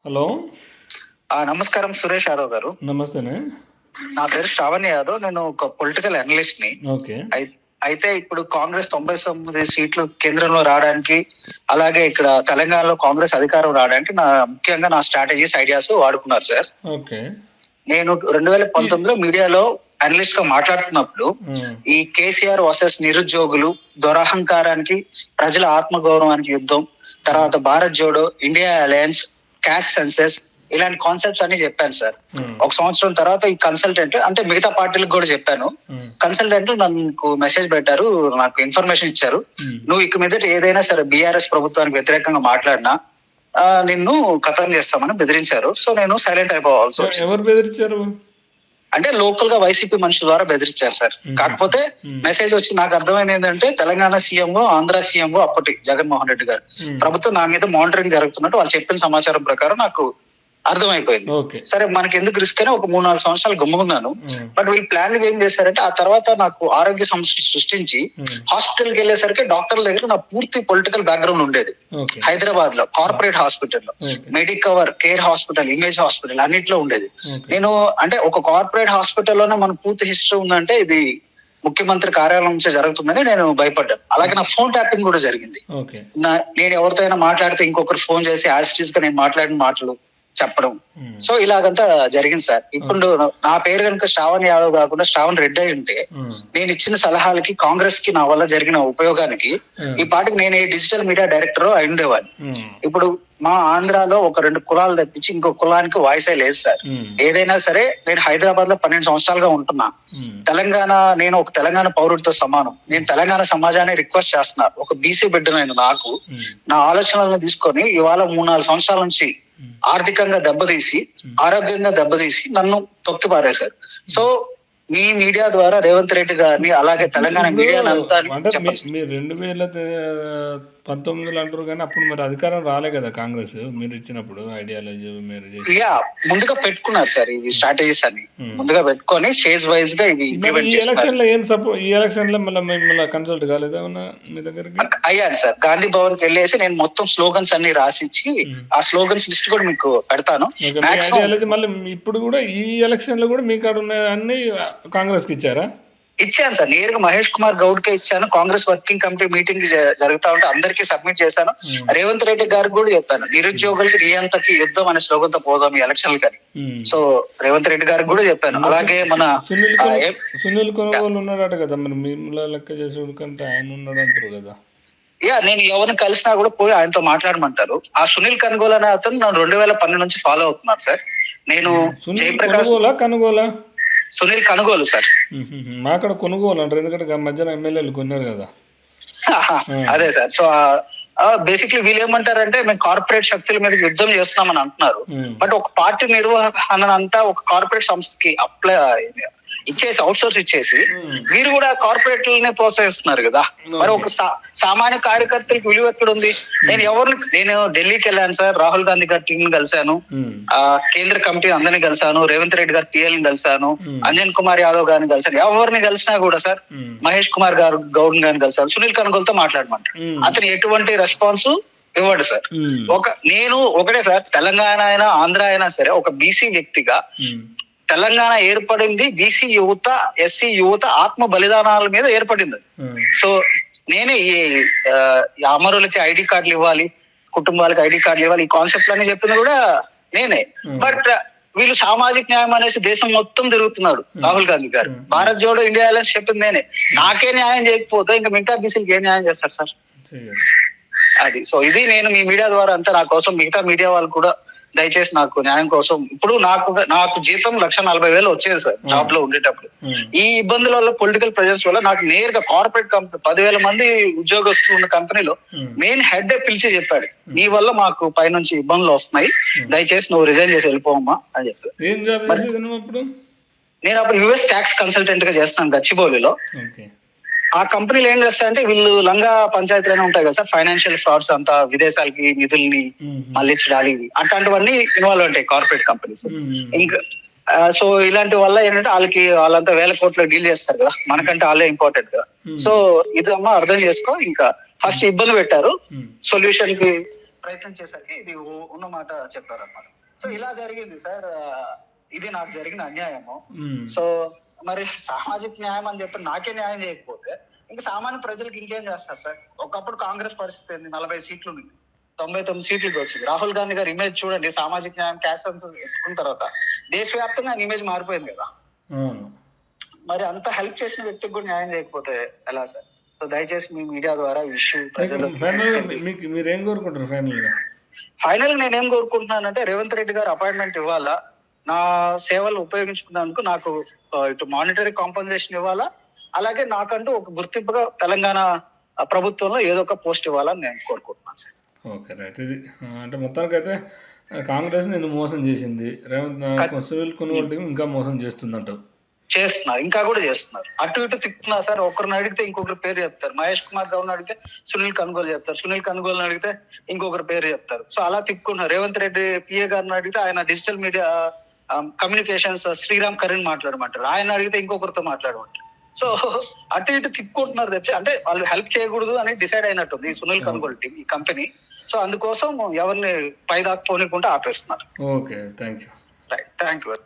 Hello. నమస్కారం సురేష్ యాదవ్ గారు. నమస్తేనే. నా పేరు శ్రావణ్ యాదవ్. నేను ఒక పొలిటికల్ అనలిస్ట్ ని. ఓకే. అయితే ఇప్పుడు కాంగ్రెస్ 99 సీట్లు కేంద్రంలో రావడానికి, అలాగే ఇక్కడ తెలంగాణలో కాంగ్రెస్ అధికారం రావడానికి ముఖ్యంగా నా స్ట్రాటజీస్, ఐడియాస్ వాడుకున్నారు సార్. ఓకే. నేను 2019లో మీడియాలో అనలిస్ట్ గా మాట్లాడుతున్నప్పుడు ఈ కేసీఆర్ వర్సెస్ నిరుద్యోగులు, దురహంకారానికి, ప్రజల ఆత్మగౌరవానికి యుద్ధం, తర్వాత Bharat Jodo, India alliance, caste senses, ఇలాంటి కాన్సెప్ట్స్ అన్ని చెప్పాను సార్. ఒక సంవత్సరం తర్వాత ఈ కన్సల్టెంట్, అంటే మిగతా పార్టీలకు కూడా చెప్పాను. కన్సల్టెంట్ నాకు మెసేజ్ పెట్టారు, నాకు ఇన్ఫర్మేషన్ ఇచ్చారు. నువ్వు ఇక మీదట ఏదైనా సరే బీఆర్ఎస్ ప్రభుత్వానికి వ్యతిరేకంగా మాట్లాడినా నిన్ను ఖతం చేస్తామని బెదిరించారు. సో నేను సైలెంట్ అయిపోవాల్సి వచ్చింది. ఎవరు బెదిరించారు? అంటే లోకల్ గా వైసీపీ మనుషుల ద్వారా బెదిరించారు సార్. కాకపోతే మెసేజ్ వచ్చి నాకు అర్థమైంది ఏంటంటే, తెలంగాణ సీఎంఓ, ఆంధ్ర సీఎంఓ అప్పటి జగన్మోహన్ రెడ్డి గారు ప్రభుత్వం నా మీద మానిటరింగ్ జరుగుతున్నట్టు వాళ్ళు చెప్పిన సమాచారం ప్రకారం నాకు అర్థమైపోయింది. సరే మనకి ఎందుకు రిస్క్ అని ఒక 3-4 సంవత్సరాలు గమ్ముకున్నాను. బట్ వీళ్ళు ప్లాన్ ఏం చేశారంటే, ఆ తర్వాత నాకు ఆరోగ్య సమస్యలు సృష్టించి హాస్పిటల్కి వెళ్ళేసరికి డాక్టర్ల దగ్గర నా పూర్తి పొలిటికల్ బ్యాక్గ్రౌండ్ ఉండేది. హైదరాబాద్ లో కార్పొరేట్ హాస్పిటల్లో, Medicover, care hospital, image hospital అన్నిట్లో ఉండేది. నేను అంటే ఒక కార్పొరేట్ హాస్పిటల్లోనే మన పూర్తి హిస్టరీ ఉందంటే ఇది ముఖ్యమంత్రి కార్యాలయం నుంచి జరుగుతుందని నేను భయపడ్డాను. అలాగే నా ఫోన్ ట్యాపింగ్ కూడా జరిగింది. నేను ఎవరితో మాట్లాడితే ఇంకొకరు ఫోన్ చేసి యాజిటీస్ గా నేను మాట్లాడిన మాటలు చెప్పడం. సో ఇలాగంతా జరిగింది సార్. ఇప్పుడు నా పేరు కనుక శ్రావణ్ యాదవ్ కాకుండా శ్రావణ్ రెడ్డి అయి ఉంటే, నేను ఇచ్చిన సలహాలకి, కాంగ్రెస్ కి నా వల్ల జరిగిన ఉపయోగానికి ఈ పాటికి నేను డిజిటల్ మీడియా డైరెక్టర్ అయి ఉండేవాడిని. ఇప్పుడు మా ఆంధ్రాలో ఒక 2 కులాలు తప్పించి ఇంకో కులానికి వాయిసే లేదు సార్. ఏదైనా సరే నేను హైదరాబాద్ లో 12 సంవత్సరాలుగా ఉంటున్నా. నేను ఒక తెలంగాణ పౌరుడితో సమానం. నేను తెలంగాణ సమాజాన్ని రిక్వెస్ట్ చేస్తున్నా, ఒక బీసీ బిడ్డనైన నాకు నా ఆలోచనలను తీసుకొని ఇవాళ 3-4 సంవత్సరాల నుంచి ఆర్థికంగా దెబ్బతీసి, ఆరోగ్యంగా దెబ్బతీసి నన్ను తొక్కి పారేశారు. సో మీ మీడియా ద్వారా రేవంత్ రెడ్డి గారిని, అలాగే తెలంగాణ మీడియా అంతా, మీరు 2019 అంటారు కానీ అప్పుడు మరి అధికారం రాలే కదా కాంగ్రెస్, మీరు ఇచ్చినప్పుడు ఐడియాలజీ మీరు ముందుగా పెట్టుకున్నారు సార్. ఇవి స్ట్రాటజీస్ అన్ని ముందుగా పెట్టుకొని ఫేజ్ వైజ్ గా ఇవి ఈ ఎలక్షన్ లో ఏం సపోర్ట్, ఈ ఎలక్షన్ లో మళ్ళీ కన్సల్ట్ కాలేదా మీ దగ్గరికి? అయ్యాను సార్. గాంధీ భవన్ కి వెళ్ళేసి నేను మొత్తం స్లోగన్స్ అన్ని రాసిచ్చి, ఆ స్లోగన్స్ లిస్ట్ కూడా మీకు పెడతాను. మళ్ళీ ఇప్పుడు కూడా ఈ ఎలక్షన్ లో కూడా మీ కాడ ఉన్న అన్ని కాంగ్రెస్ కి ఇచ్చారా? ఇచ్చాను సార్. నేరుగా మహేష్ కుమార్ గౌడ్ కే ఇచ్చాను. కాంగ్రెస్ వర్కింగ్ కమిటీ మీటింగ్ జరుగుతా ఉంటే అందరికీ సబ్మిట్ చేశాను. రేవంత్ రెడ్డి గారికి కూడా చెప్పాను, నిరుద్యోగులకి నియంతకి యుద్ధం అనే స్లోగన్ తో పోదాం ఈ ఎలక్షన్ కని. సో రేవంత్ రెడ్డి గారికి కూడా చెప్పాను. అలాగే మన సునీల్ కొనుగోలు ఉన్నాడట కదా, మరి మిమ్మల్ని లెక్క చేసి కంటే ఆయన ఉన్నాడు అంటారు కదా. నేను ఎవరిని కలిసినా కూడా పోయి ఆయనతో మాట్లాడమంటారు. ఆ సునీల్ కనుగోలు అనే అతను నన్ను 2012 నుంచి ఫాలో అవుతున్నాను సార్. నేను జయప్రకాష్ కనుగోలా సునీల్ కనుగోలు సార్. అక్కడ కొనుగోలు అంటారు, ఎందుకంటే మధ్యన ఎమ్మెల్యేలు కొన్నారు కదా. అదే సార్. సో బేసిక్లీ వీళ్ళు ఏమంటారంటే, మేము కార్పొరేట్ శక్తుల మీద యుద్ధం చేస్తున్నామని అంటున్నారు. బట్ ఒక పార్టీ నిర్వహణ అంతా ఒక కార్పొరేట్ సంస్థకి అప్లై ఇచ్చేసి, అవుట్ సోర్స్ ఇచ్చేసి, వీరు కూడా కార్పొరేట్లనే ప్రోత్సహిస్తున్నారు కదా. మరి ఒక సామాన్య కార్యకర్తలకు విలువ ఎక్కడ ఉంది? నేను ఢిల్లీకి వెళ్ళాను సార్. రాహుల్ గాంధీ గారి టీం కలిశాను, కేంద్ర కమిటీ అందరినీ కలిశాను, రేవంత్ రెడ్డి గారి పిఎల్ ని కలిశాను, అంజన్ కుమార్ యాదవ్ గారిని కలిశాను. ఎవరిని కలిసినా కూడా సార్, మహేష్ కుమార్ గారు గౌడ్ గారిని కలిశాను, సునీల్ కనుగోలుతో మాట్లాడమంటారు. అతను ఎటువంటి రెస్పాన్స్ ఇవ్వడు సార్. నేను ఒకటే సార్, తెలంగాణ అయినా ఆంధ్ర అయినా సరే ఒక బీసీ వ్యక్తిగా, తెలంగాణ ఏర్పడింది బీసీ యువత, ఎస్సీ యువత ఆత్మ బలిదానాల మీద ఏర్పడింది. సో నేనే ఈ అమరులకి ఐడి కార్డులు ఇవ్వాలి, కుటుంబాలకు ఐడి కార్డులు ఇవ్వాలి, ఈ కాన్సెప్ట్ అన్ని చెప్పింది కూడా నేనే. బట్ వీళ్ళు సామాజిక న్యాయం అనేసి దేశం మొత్తం తిరుగుతున్నాడు రాహుల్ గాంధీ గారు. భారత్ జోడో, ఇండియా అలయన్స్ చెప్పింది నేనే. నాకే న్యాయం చేయకపోతే ఇంకా మిగతా బీసీలకి ఏం న్యాయం చేస్తారు సార్? అది. సో ఇది నేను మీ మీడియా ద్వారా అంతా, నా కోసం మిగతా మీడియా వాళ్ళు కూడా దయచేసి నాకు న్యాయం కోసం. ఇప్పుడు నాకు జీతం 1,40,000 వచ్చేది సార్ జాబ్ లో ఉండేటప్పుడు. ఈ ఇబ్బందుల వల్ల, పొలిటికల్ ప్రెజర్స్ వల్ల నాకు నేరుగా కార్పొరేట్ కంపెనీ 10,000 మంది ఉద్యోగస్తులు ఉన్న కంపెనీలో మెయిన్ హెడ్ పిలిచి చెప్పాడు, నీ వల్ల మాకు పైనుంచి ఇబ్బందులు వస్తున్నాయి, దయచేసి నువ్వు రిజైన్ చేసి వెళ్ళిపోవమ్మా అని చెప్పారు. నేను అప్పుడు యుఎస్ ట్యాక్స్ కన్సల్టెంట్ గా చేస్తాను గచ్చిబౌలిలో. ఆ కంపెనీలు ఏం చేస్తారంటే, వీళ్ళు లంగా పంచాయతీలనే ఉంటాయి కదా సార్, ఫైనాన్షియల్ ఫ్రాడ్స్ అంతా, విదేశాలకి నిధుల్ని మళ్ళించడాలి, అట్లాంటివన్నీ ఇన్వాల్వ్ ఉంటాయి కార్పొరేట్ కంపెనీస్. ఇంకా సో ఇలాంటి వల్ల ఏంటంటే వాళ్ళంతా 1,000 కోట్లు డీల్ చేస్తారు కదా, మనకంటే వాళ్ళే ఇంపార్టెంట్ కదా. సో ఇదమ్మా అర్థం చేసుకో. ఇంకా ఫస్ట్ ఇబ్బంది పెట్టారు, సొల్యూషన్ కి ప్రయత్నం చేసరికి ఇది ఉన్న మాట చెప్పారు అన్నమాట. సో ఇలా జరిగింది సార్. ఇది నాకు జరిగిన అన్యాయము. సో మరి సామాజిక న్యాయం అని చెప్పి నాకే న్యాయం చేయకపోతే ఇంకా సామాన్య ప్రజలకు ఇంకేం చేస్తారు సార్? ఒకప్పుడు కాంగ్రెస్ పరిస్థితి ఏంది? 40 సీట్లు ఉంది, 99 సీట్లకి వచ్చింది. రాహుల్ గాంధీ గారి ఇమేజ్ చూడండి, సామాజిక న్యాయం, క్యాస్ట్ ఎత్తుకున్న తర్వాత దేశవ్యాప్తంగా ఆయన ఇమేజ్ మారిపోయింది కదా. మరి అంత హెల్ప్ చేసిన వ్యక్తికి కూడా న్యాయం చేయకపోతే ఎలా సార్? సో దయచేసి మీ మీడియా ద్వారా ఇష్యూ మీరేం కోరుకుంటారు ఫైనల్ నేనేం కోరుకుంటున్నానంటే రేవంత్ రెడ్డి గారు అపాయింట్మెంట్ ఇవ్వాలా, నా సేవలు ఉపయోగించుకున్నందుకు నాకు ఇటు మానిటరీ కాంపన్సేషన్ ఇవ్వాలా, అలాగే నాకంటూ ఒక గుర్తింపుగా తెలంగాణ ప్రభుత్వంలో ఏదో ఒక పోస్ట్ ఇవ్వాలని నేను కోరుకుంటున్నాను సార్. Okay right. ఇది అంటే మొత్తానికి అయితే కాంగ్రెస్ నేను మోసం చేసింది, రేవంత్ సునీల్ కొనుగోలు ఇంకా మోసం చేస్తుందంటావు? చేస్తున్నారు, ఇంకా కూడా చేస్తున్నారు. అటు ఇటు తిప్పుతున్నారు సార్. ఒకరిని అడిగితే ఇంకొకరి పేరు చెప్తారు. మహేష్ కుమార్ గౌడ్ని అడిగితే సునీల్ కనుగోలు చెప్తారు, సునీల్ కనుగోలుని అడిగితే ఇంకొకరి పేరు చెప్తారు. సో అలా తిప్పుకున్నారు. రేవంత్ రెడ్డి పిఏ గారిని అడిగితే ఆయన డిజిటల్ మీడియా కమ్యూనికేషన్స్ శ్రీరామ్ కరీన్ మాట్లాడమంటారు, ఆయన అడిగితే ఇంకొకరితో మాట్లాడమంటారు. సో అటు ఇటు తిప్పుకుంటున్నారు తప్పితే అంటే వాళ్ళు హెల్ప్ చేయకూడదు అని డిసైడ్ అయినట్టుంది ఈ సునీల్ కనుగోలు టీం, ఈ కంపెనీ. సో అందుకోసం ఎవరిని పైదాకా పోనీకుంటే ఆపేస్తున్నారు. Okay, thank you. Right, thank you.